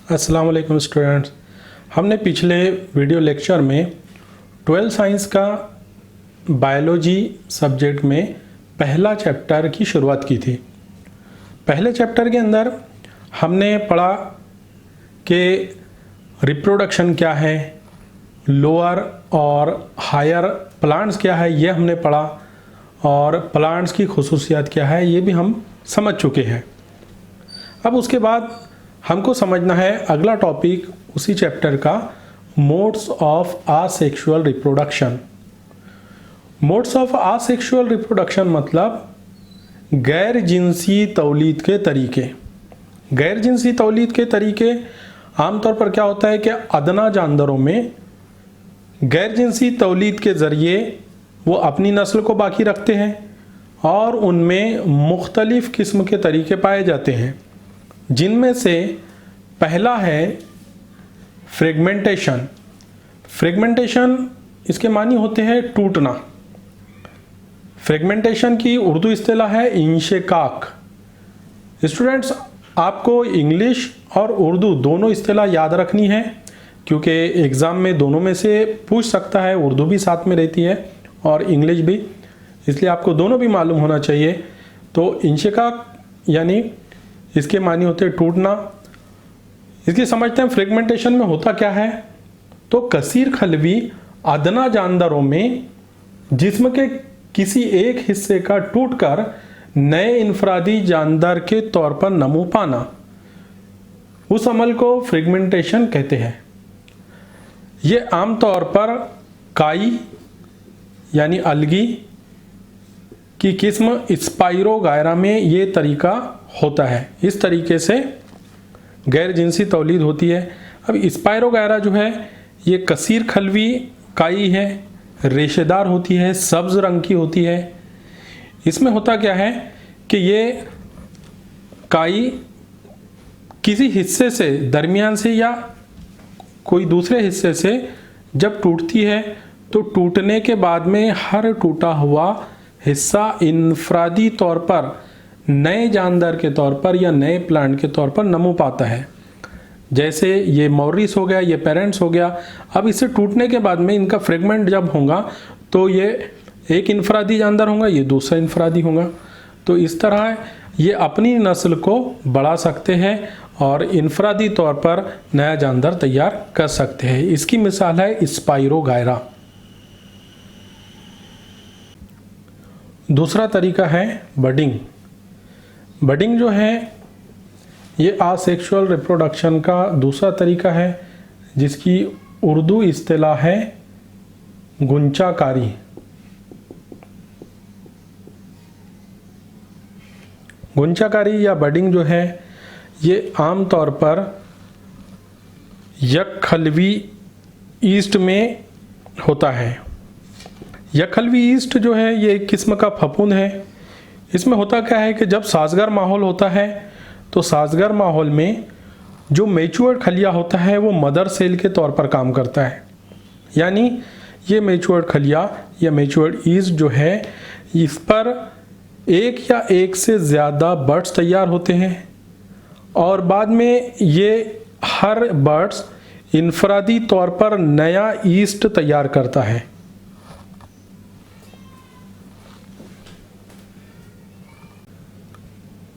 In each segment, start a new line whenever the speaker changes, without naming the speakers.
अस्सलाम वालेकुम स्टूडेंट्स। हमने पिछले वीडियो लेक्चर में 12 साइंस का बायोलॉजी सब्जेक्ट में पहला चैप्टर की शुरुआत की थी। पहले चैप्टर के अंदर हमने पढ़ा कि रिप्रोडक्शन क्या है, लोअर और हायर प्लांट्स क्या है, ये हमने पढ़ा, और प्लांट्स की खुसूसियात क्या है ये भी हम समझ चुके हैं। अब उसके बाद हमको समझना है अगला टॉपिक उसी चैप्टर का, modes of asexual reproduction. Modes of asexual reproduction मतलब गैर जिनसी तौलीद के तरीके। गैर जिनसी तौलीद के तरीके आमतौर पर क्या होता है कि अदना जानवरों में गैर जिनसी तौलीद के ज़रिए वो अपनी नस्ल को बाकी रखते हैं और उनमें मुख्तलिफ़ किस्म के तरीके पाए जाते हैं, जिनमें से पहला है फ्रेगमेंटेशन। फ्रेगमेंटेशन इसके मानी होते हैं टूटना। फ्रेगमेंटेशन की उर्दू इस्तिलाह है इंशिकाक। स्टूडेंट्स, आपको इंग्लिश और उर्दू दोनों इस्तिलाह याद रखनी है, क्योंकि एग्ज़ाम में दोनों में से पूछ सकता है। उर्दू भी साथ में रहती है और इंग्लिश भी, इसलिए आपको दोनों भी मालूम होना चाहिए। तो इंशिकाक यानी इसके मानी होते हैं टूटना। इसकी समझते हैं फ्रेगमेंटेशन में होता क्या है। तो कसीर खलवी अदना जानवरों में जिस्म के किसी एक हिस्से का टूटकर नए इनफरादी जानदार के तौर पर नमू पाना, उस अमल को फ्रेगमेंटेशन कहते हैं। ये आमतौर पर काई यानी अलगी की किस्म स्पाइरोगायरा में ये तरीका होता है। इस तरीके से गैर जिनसी तौलीद होती है। अब स्पाइरोगायरा जो है ये कसीर खलवी काई है, रेशेदार होती है, सब्ज रंग की होती है। इसमें होता क्या है कि ये काई किसी हिस्से से, दरमियान से या कोई दूसरे हिस्से से जब टूटती है तो टूटने के बाद में हर टूटा हुआ हिस्सा इनफरादी तौर पर नए जानदार के तौर पर या नए प्लांट के तौर पर नमू पाता है। जैसे ये मॉरिस हो गया, ये पेरेंट्स हो गया। अब इसे टूटने के बाद में इनका फ्रेगमेंट जब होगा तो ये एक इनफरादी जानदार होगा, ये दूसरा इनफरादी होगा। तो इस तरह ये अपनी नस्ल को बढ़ा सकते हैं और इनफरादी तौर पर नया जानदार तैयार कर सकते हैं। इसकी मिसाल है स्पाइरोगायरा। दूसरा तरीका है बडिंग। बडिंग जो है ये आसेक्सुअल रिप्रोडक्शन का दूसरा तरीका है, जिसकी उर्दू इस्तिलाह है गुंचाकारी। गुंचाकारी या बडिंग जो है ये आम तौर पर यकखलवी ईस्ट में होता है। यकखलवी ईस्ट जो है ये एक किस्म का फफूंद है। इसमें होता क्या है कि जब साजगार माहौल होता है तो साजगार माहौल में जो मैच्योर्ड खलिया होता है वो मदर सेल के तौर पर काम करता है। यानी ये मैच्योर्ड खलिया या मैच्योर्ड ईस्ट जो है, इस पर एक या एक से ज़्यादा बर्ड्स तैयार होते हैं और बाद में ये हर बर्ड्स इनफरादी तौर पर नया ईस्ट तैयार करता है।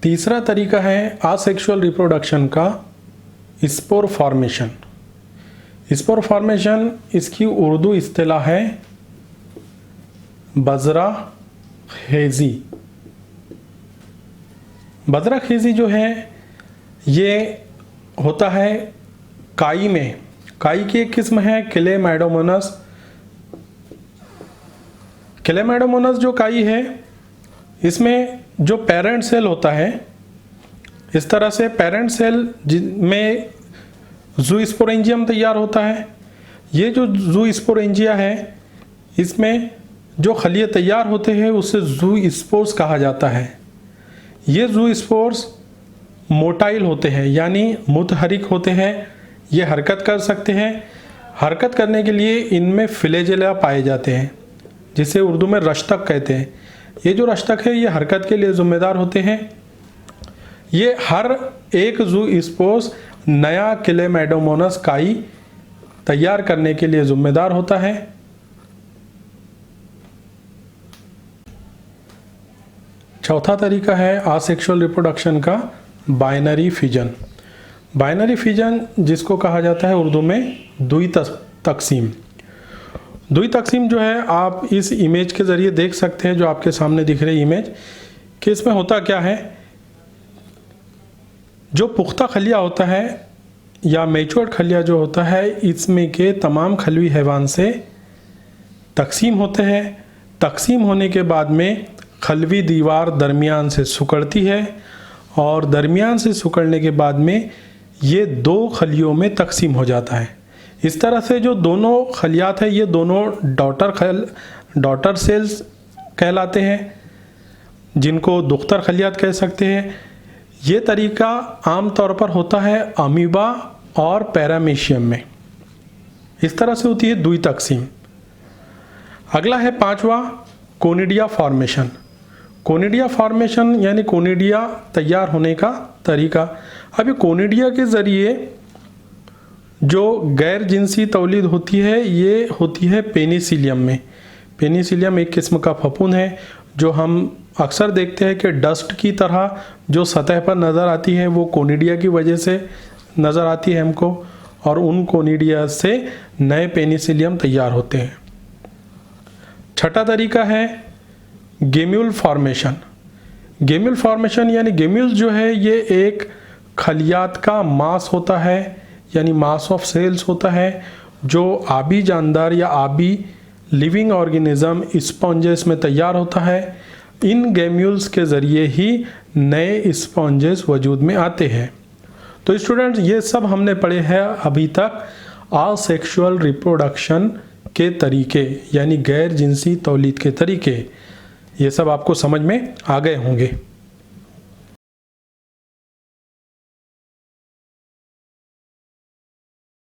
तीसरा तरीका है आसेक्सुअल रिप्रोडक्शन का स्पोर फॉर्मेशन। स्पोर फॉर्मेशन इसकी उर्दू इस्तिलाह है बजरा खेजी। बजरा खेजी जो है ये होता है काई में। काई की एक किस्म है क्लेमैडोमोनस। क्लेमैडोमोनस जो काई है इसमें जो पेरेंट सेल होता है, इस तरह से पेरेंट सेल में ज़ूस्पोरेंजियम तैयार होता है। ये जो ज़ूस्पोरेंजिया है इसमें जो खलिए तैयार होते हैं उसे ज़ूस्पोर्स कहा जाता है। ये ज़ूस्पोर्स मोटाइल होते हैं यानी मुतहरिक होते हैं, ये हरकत कर सकते हैं। हरकत करने के लिए इनमें फ्लैजेला पाए जाते हैं, जिसे उर्दू में रश्तक कहते हैं। ये जो रश्तक है ये हरकत के लिए ज़िम्मेदार होते हैं। ये हर एक ज़ूस्पोर्स नया क्लेमाइडोमोनास काई तैयार करने के लिए जिम्मेदार होता है। चौथा तरीका है आसेक्सुअल रिप्रोडक्शन का बाइनरी फिजन। बाइनरी फिजन जिसको कहा जाता है उर्दू में दुई तकसीम। दुई तकसीम जो है आप इस इमेज के ज़रिए देख सकते हैं, जो आपके सामने दिख रही इमेज, कि इसमें होता क्या है, जो पुख्ता खलिया होता है या मैच्योर्ड खलिया जो होता है, इसमें के तमाम खलवी हैवान से तकसीम होते हैं। तकसीम होने के बाद में खलवी दीवार दरमियान से सिकुड़ती है और दरमियान से सिकुड़ने के बाद में ये दो खलियों में तकसीम हो जाता है। इस तरह से जो दोनों खलियात हैं ये दोनों डॉटर सेल्स कहलाते हैं, जिनको दुख्तर खलियात कह सकते हैं। ये तरीका आम तौर पर होता है अमीबा और पैरामीशियम में। इस तरह से होती है दुई तकसीम। अगला है पांचवा कोनिडिया फॉर्मेशन। कोनिडिया फॉर्मेशन यानी कोनिडिया तैयार होने का तरीका। अभी कोनिडिया के ज़रिए जो गैर जिनसी तौलीद होती है ये होती है पेनिसिलियम में। पेनिसिलियम एक किस्म का फफूंद है जो हम अक्सर देखते हैं कि डस्ट की तरह जो सतह पर नज़र आती है वो कोनिडिया की वजह से नज़र आती है हमको, और उन कोनिडिया से नए पेनिसिलियम तैयार होते हैं। छठा तरीका है गेम्यूल फॉर्मेशन। गेम्यूल फॉर्मेशन यानी गेम्यूल जो है ये एक खलियात का मास होता है, यानी मास ऑफ सेल्स होता है, जो आबी जानदार या आबी लिविंग ऑर्गेनिज्म स्पॉन्जेस में तैयार होता है। इन गेम्यूल्स के ज़रिए ही नए स्पॉन्जेस वजूद में आते हैं। तो स्टूडेंट्स ये सब हमने पढ़े हैं अभी तक आसेक्सुअल रिप्रोडक्शन के तरीके, यानी गैर जिनसी तौलीद के तरीके। ये सब आपको समझ में आ गए होंगे।